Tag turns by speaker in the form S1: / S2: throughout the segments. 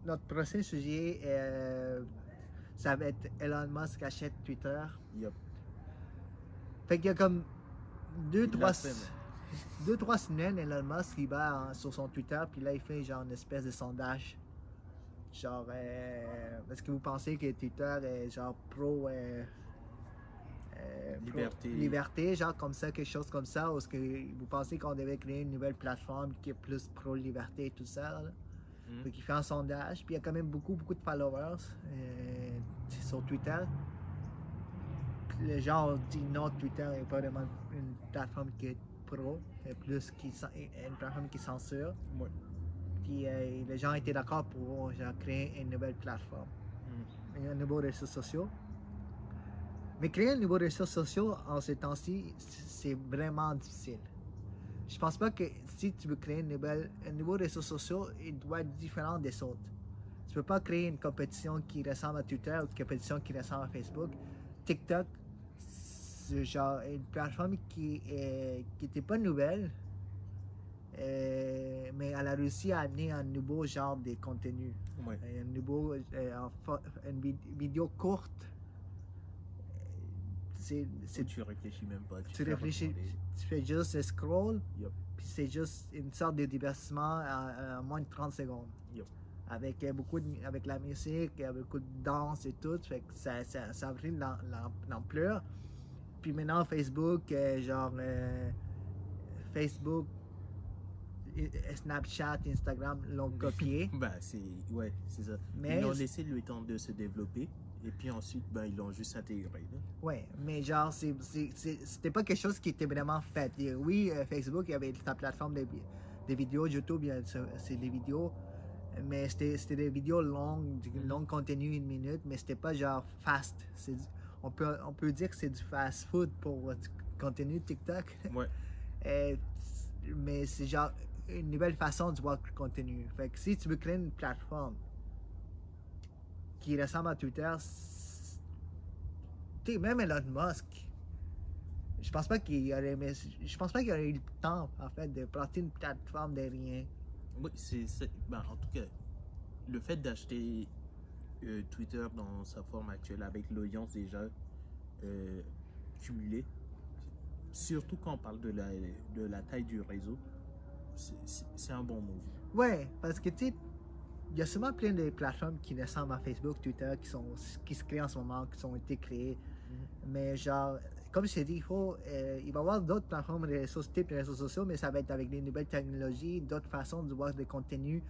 S1: notre prochain sujet, ça va être Elon Musk achète Twitter.
S2: Yup.
S1: Fait qu'il y a comme deux,
S2: Il
S1: trois,
S2: l'a fait, man.
S1: 2-3 semaines, Elon Musk, il va sur son Twitter, puis là, il fait genre une espèce de sondage. Genre, est-ce que vous pensez que Twitter est genre
S2: Liberté.
S1: liberté, genre comme ça, quelque chose comme ça, ou est-ce que vous pensez qu'on devait créer une nouvelle plateforme qui est plus pro-liberté et tout ça, là?
S2: Mhm.
S1: Donc, il fait un sondage, puis il y a quand même beaucoup de followers sur Twitter. Puis les gens ont dit non, Twitter n'est pas vraiment une plateforme qui est pro, c'est plus une plateforme qui censure.
S2: Ouais.
S1: Puis les gens étaient d'accord pour genre, créer une nouvelle plateforme, un nouveau réseau social. Mais créer un nouveau réseau social en ces temps-ci, c'est vraiment difficile. Je pense pas que si tu veux créer un nouveau réseau social, il doit être différent des autres. Tu peux pas créer une compétition qui ressemble à Twitter ou une compétition qui ressemble à Facebook. TikTok, c'est genre une plateforme qui était pas nouvelle, mais elle a réussi à amener un nouveau genre de contenu.
S2: Ouais.
S1: Un nouveau, une vidéo courte.
S2: Tu réfléchis même pas.
S1: Tu réfléchis,
S2: regarder.
S1: tu fais juste scroll,
S2: Yup.
S1: puis c'est juste une sorte de divertissement en moins de 30 secondes.
S2: Yup.
S1: Avec avec la musique, avec beaucoup de danse et tout, fait que ça a pris l'ampleur. Puis maintenant Facebook, Facebook, Snapchat, Instagram l'ont copié.
S2: Bah, c'est ça.
S1: Mais
S2: Ils ont laissé le temps de se développer et puis ensuite, ben, ils l'ont juste intégré. Là.
S1: ouais, mais genre, c'était pas quelque chose qui était vraiment fait. Et oui, Facebook, il y avait sa plateforme de vidéos, YouTube, c'est des vidéos, mais c'était des vidéos longues, du long contenu, 1 minute, mais c'était pas genre fast. On peut dire que c'est du fast food pour du contenu TikTok.
S2: Ouais.
S1: Mais c'est genre une nouvelle façon de voir le contenu. Fait que si tu veux créer une plateforme qui ressemble à Twitter, même Elon Musk, je pense pas qu'il aurait eu le temps en fait de planter une plateforme de rien.
S2: Oui, ben, en tout cas, le fait d'acheter Twitter dans sa forme actuelle avec l'audience déjà cumulée, surtout quand on parle de la taille du réseau, c'est un bon move.
S1: Ouais, parce que tu sais, il y a souvent plein de plateformes qui ressemblent à Facebook, Twitter, qui se créent en ce moment, qui ont été créées. Mais genre, comme je t'ai dit, il va y avoir d'autres plateformes type de réseaux sociaux, mais ça va être avec des nouvelles technologies, d'autres façons de voir des contenus,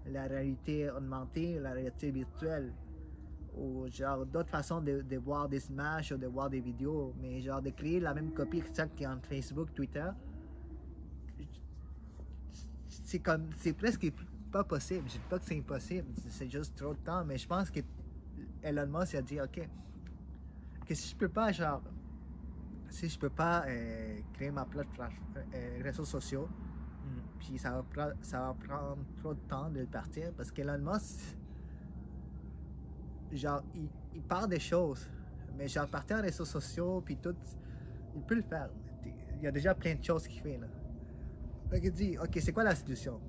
S1: la réalité augmentée, la réalité virtuelle, ou genre d'autres façons de voir des images ou de voir des vidéos, mais genre de créer la même copie exacte qu'il y a entre Facebook, Twitter, c'est presque pas possible. Je dis pas que c'est impossible, c'est juste trop de temps, mais je pense que Elon Musk a dit, ok, que si je peux pas créer ma plateforme réseaux sociaux, puis ça va prendre trop de temps de le partir, parce qu'Elon Musk, genre, il parle des choses, mais genre partir en réseaux sociaux, puis tout, il peut le faire. Il y a déjà plein de choses qu'il fait, là. Fait qu'il dit, ok, c'est quoi la solution?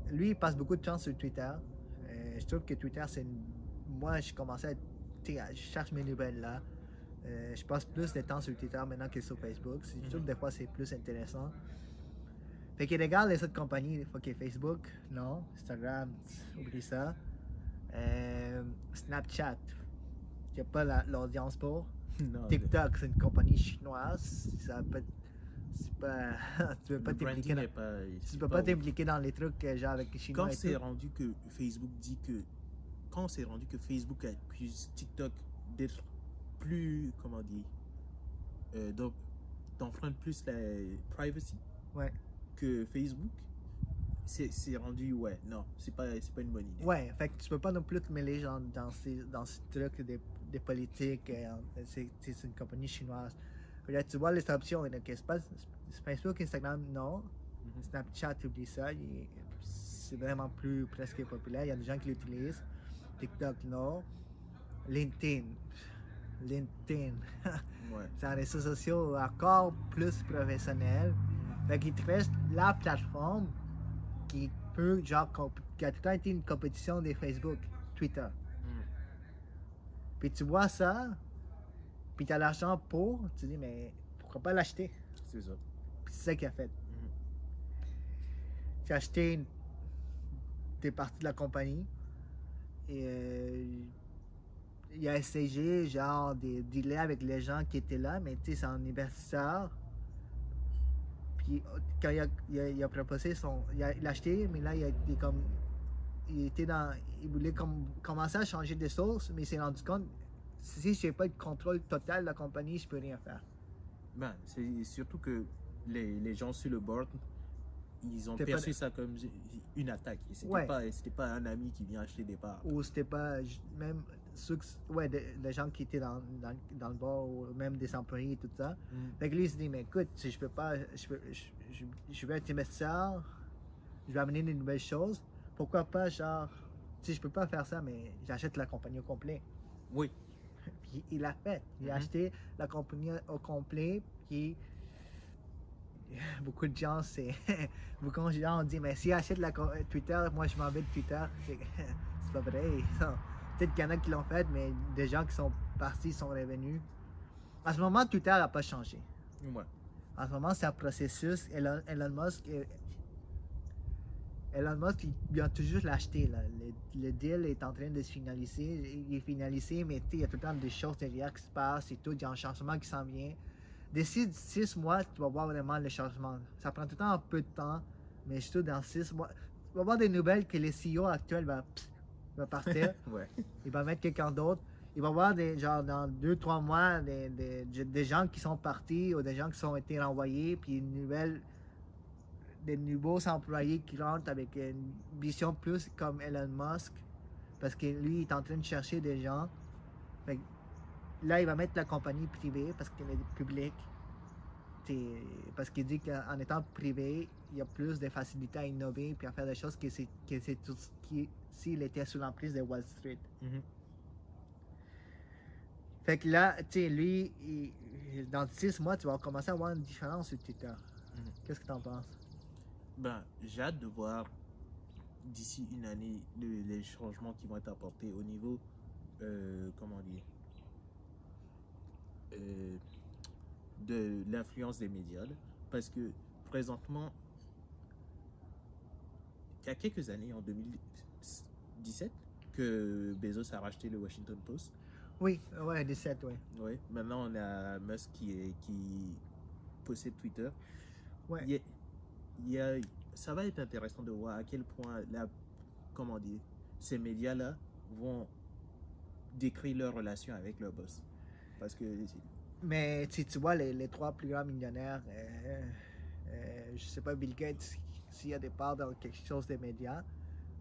S1: Lui, il passe beaucoup de temps sur Twitter. Je trouve que Twitter, moi, je commençais je cherche mes nouvelles là. Je passe plus de temps sur Twitter maintenant que sur Facebook. Je trouve que des fois, c'est plus intéressant. Fait qu'il regarde les autres compagnies. Ok, Facebook, non. Instagram, oublie ça. Snapchat, il n'y a pas l'audience pour.
S2: Non,
S1: TikTok, c'est une compagnie chinoise. Ça peut tu peux pas t'impliquer tu peux pas t'impliquer dans les trucs genre avec les Chinois.
S2: Quand c'est rendu que Facebook dit que quand c'est rendu que Facebook accuse TikTok d'être plus, comment dire, d'enfreindre plus la privacy que Facebook, c'est rendu, ouais, non, c'est pas une bonne idée.
S1: Ouais, fait que tu peux pas non plus te mêler genre, dans ces trucs des politiques, c'est une compagnie chinoise. Là, tu vois les options, c'est pas Facebook, Instagram, non. Snapchat, oublie ça, c'est vraiment plus presque populaire, il y a des gens qui l'utilisent. TikTok, non. LinkedIn,
S2: Ouais.
S1: c'est un réseau social encore plus professionnel. Fait qu'il te reste la plateforme qui peut genre qui a tout le temps été une compétition des Facebook, Twitter.
S2: Mhm.
S1: Puis tu vois ça, puis tu as l'argent pour, tu dis, mais pourquoi pas l'acheter?
S2: C'est ça.
S1: Puis c'est ça qu'il a fait.
S2: Mhm.
S1: Tu as acheté des parties de la compagnie et il a essayé, genre, de dealer avec les gens qui étaient là, mais tu sais, c'est un investisseur. Puis quand il a proposé son. Il a acheté, mais là, il était comme. Il était dans. Il voulait commencer à changer de source, mais il s'est rendu compte si je n'ai pas le contrôle total de la compagnie, je peux rien faire.
S2: Ben, c'est surtout que les gens sur le board, ils ont
S1: C'était
S2: perçu
S1: pas-
S2: ça comme une attaque. Et
S1: Ouais.
S2: C'était pas un ami qui vient acheter des parts.
S1: Ou c'était pas. Même ceux ouais, des gens qui étaient dans le bar, ou même des employés et tout ça.
S2: Mhm.
S1: Fait que lui, il se dit, mais écoute, si je peux pas. Je vais être investisseur, je vais amener des nouvelles choses. Pourquoi pas, genre. Tu sais, je peux pas faire ça, mais j'achète la compagnie au complet.
S2: Oui.
S1: Puis il l'a fait. Il a
S2: Mhm.
S1: acheté la compagnie au complet. Puis beaucoup de gens, beaucoup de gens ont dit, mais s'il achète Twitter, moi je m'en vais de Twitter. C'est pas vrai. Peut-être qu'il y en a qui l'ont fait, mais des gens qui sont partis sont revenus. En ce moment, Twitter n'a pas changé.
S2: Ouais.
S1: En ce moment, c'est un processus. Elon Musk, il vient toujours l'acheter. Le deal est en train de se finaliser. Il est finalisé, mais il y a tout le temps des choses derrière qui se passent et tout. Il y a un changement qui s'en vient. D'ici 6 mois, tu vas voir vraiment le changement. Ça prend tout le temps un peu de temps, mais surtout dans 6 mois, tu vas voir des nouvelles que le CEO actuel va partir.
S2: Ouais.
S1: Il va mettre quelqu'un d'autre. Il va y avoir genre dans 2-3 mois des gens qui sont partis ou des gens qui ont été renvoyés, puis des nouveaux employés qui rentrent avec une vision plus comme Elon Musk, parce que lui, il est en train de chercher des gens. Fait que là, il va mettre la compagnie privée parce qu'elle est publique. Parce qu'il dit qu'en étant privé, il y a plus de facilité à innover et à faire des choses que c'est tout ce qui s'il était sous l'emprise de Wall Street.
S2: Mhm.
S1: Fait que là, tu sais, lui, dans 6 mois, tu vas commencer à avoir une différence sur Twitter.
S2: Mhm.
S1: Qu'est-ce que tu en penses?
S2: Ben, j'ai hâte de voir d'ici une année les changements qui vont être apportés au niveau, comment dire, de l'influence des médias. Là. Parce que présentement, il y a quelques années, en 2017, que Bezos a racheté le Washington Post.
S1: Oui, ouais, 17, ouais.
S2: Ouais. Maintenant, on a Musk qui possède Twitter.
S1: Ouais.
S2: Ça va être intéressant de voir à quel point comment dire, ces médias-là vont décrire leur relation avec leur boss. Parce que
S1: Mais tu vois, les 3 plus grands millionnaires, je sais pas Bill Gates s'il y a des parts dans quelque chose des médias,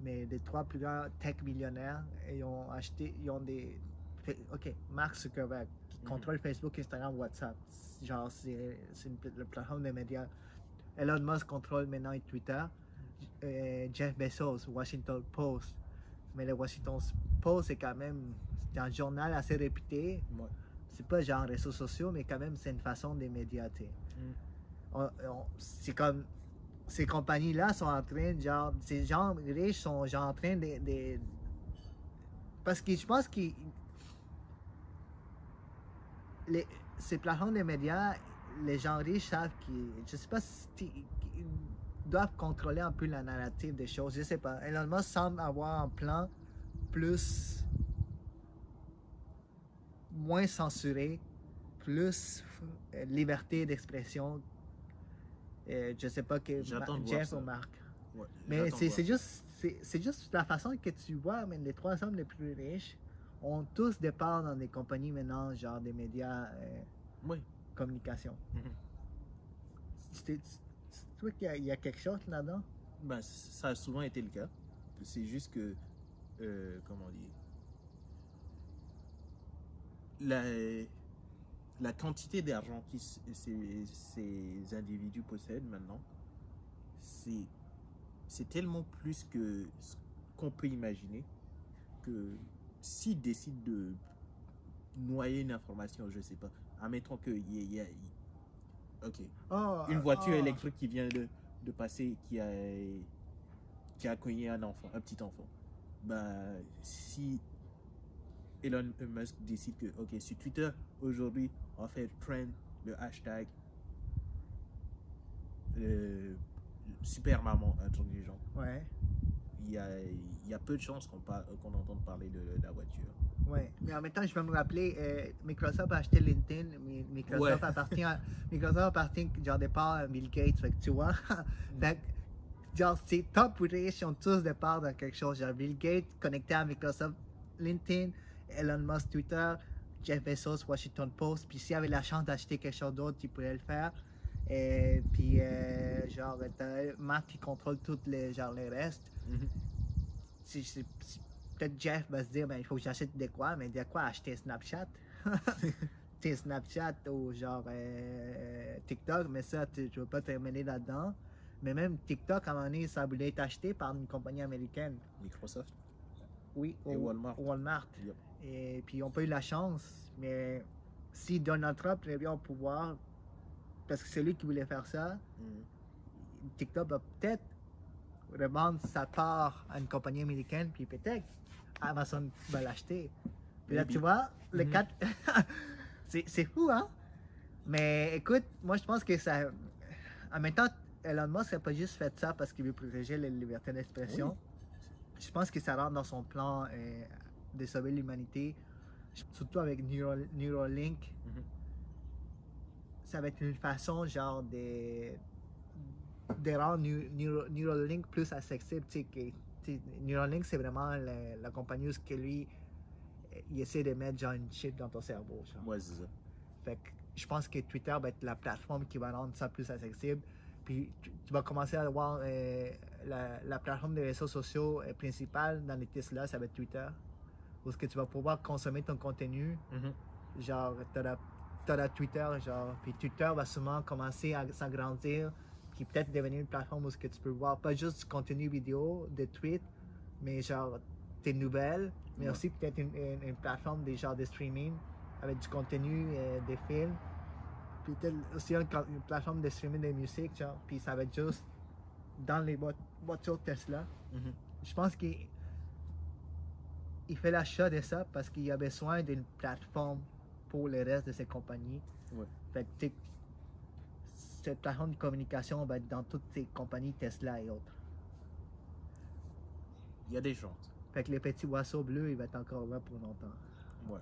S1: mais les 3 plus grands tech millionnaires, ils ont des. Ok, Mark Zuckerberg qui contrôle Facebook, Instagram, WhatsApp. Genre, c'est la plateforme des médias. Elon Musk contrôle maintenant Twitter. Jeff Bezos, Washington Post. Mais le Washington Post, c'est quand même un journal assez réputé.
S2: ouais.
S1: C'est pas genre réseaux sociaux, mais quand même, c'est une façon des médias. C'est comme. Ces compagnies-là sont en train, genre. Ces gens riches sont genre en train de parce que je pense que ces plateformes de médias, les gens riches savent qu'ils. Je sais pas si ils doivent contrôler un peu la narrative des choses. Je sais pas. Elon Musk semble avoir un plan plus. Moins censuré, plus liberté d'expression. Je sais pas que Jeff ou Marc.
S2: Ouais,
S1: mais c'est juste la façon que tu vois, mais les 3 hommes les plus riches ont tous des parts dans des compagnies maintenant, genre des médias,
S2: oui.
S1: communication.
S2: Mm-hmm.
S1: Tu vois qu'il y a quelque chose là-dedans?
S2: Ben, ça a souvent été le cas. C'est juste que, comment dire, la quantité d'argent que ces individus possèdent maintenant, c'est tellement plus que ce qu'on peut imaginer que s'ils décident de noyer une information, je sais pas, admettons qu'il y a une voiture électrique qui vient de passer, qui a cogné un enfant, un petit enfant. Ben, si Elon Musk décide que, ok, sur Twitter, aujourd'hui, on va faire trend le hashtag super maman, un truc du genre.
S1: Ouais.
S2: Il y a peu de chances qu'on entende parler de la voiture.
S1: Ouais, mais en même temps, je vais me rappeler, Microsoft a acheté LinkedIn, mais Microsoft
S2: Ouais.
S1: appartient genre des parts à Bill Gates, fait que tu vois. Fait que, genre, ces top riches ont tous des parts dans quelque chose. Genre, Bill Gates connecté à Microsoft, LinkedIn, Elon Musk, Twitter, Jeff Bezos, Washington Post. Puis s'il avait la chance d'acheter quelque chose d'autre, il pourrait le faire. Et puis, genre, t'as Mark qui contrôle tout les, genre, les restes.
S2: Mhm.
S1: Peut-être Jeff va se dire, ben, il faut que j'achète de quoi, mais de quoi acheter Snapchat? T'es Snapchat ou genre TikTok, mais ça, tu ne veux pas te mêler là-dedans. Mais même TikTok, à un moment donné, ça voulait être acheté par une compagnie américaine.
S2: Microsoft.
S1: Oui,
S2: Et Walmart.
S1: Walmart.
S2: Yep.
S1: Et puis, ils n'ont pas eu la chance. Mais si Donald Trump est bien au pouvoir, parce que c'est lui qui voulait faire ça, TikTok va peut-être revendre sa part à une compagnie américaine, puis peut-être Amazon va l'acheter. Puis là,
S2: Maybe.
S1: tu vois, le 4... c'est fou, hein? Mais écoute, moi, je pense que ça... En même temps, Elon Musk n'a pas juste fait ça parce qu'il veut protéger la liberté d'expression.
S2: Oui.
S1: Je pense que ça rentre dans son plan de sauver l'humanité, surtout avec Neuralink. Ça va être une façon, genre, de rendre Neuralink plus accessible. Neuralink, c'est vraiment la compagnie où que lui, il essaie de mettre genre une chip dans ton cerveau. Genre.
S2: Ouais, c'est ça.
S1: Fait que je pense que Twitter va être la plateforme qui va rendre ça plus accessible. Puis tu vas commencer à voir la plateforme des réseaux sociaux principale dans les Tesla, ça va être Twitter. Où est-ce que tu vas pouvoir consommer ton contenu. Genre, t'auras Twitter, genre, puis Twitter va sûrement commencer à s'agrandir, puis peut-être devenir une plateforme où est-ce que tu peux voir pas juste du contenu vidéo, de tweets, mais genre tes nouvelles, mais aussi peut-être une plateforme des genres de streaming avec du contenu, des films, puis peut-être aussi une plateforme de streaming de musique, genre, puis ça va être juste dans les voitures Tesla. Je pense qu'il fait l'achat de ça parce qu'il a besoin d'une plateforme pour le reste de ses compagnies.
S2: Ouais.
S1: Fait que cette plateforme de communication va être dans toutes ces compagnies Tesla et autres.
S2: Il y a des chances.
S1: Fait que le petit oiseau bleu, il va être encore là pour longtemps.
S2: Ouais.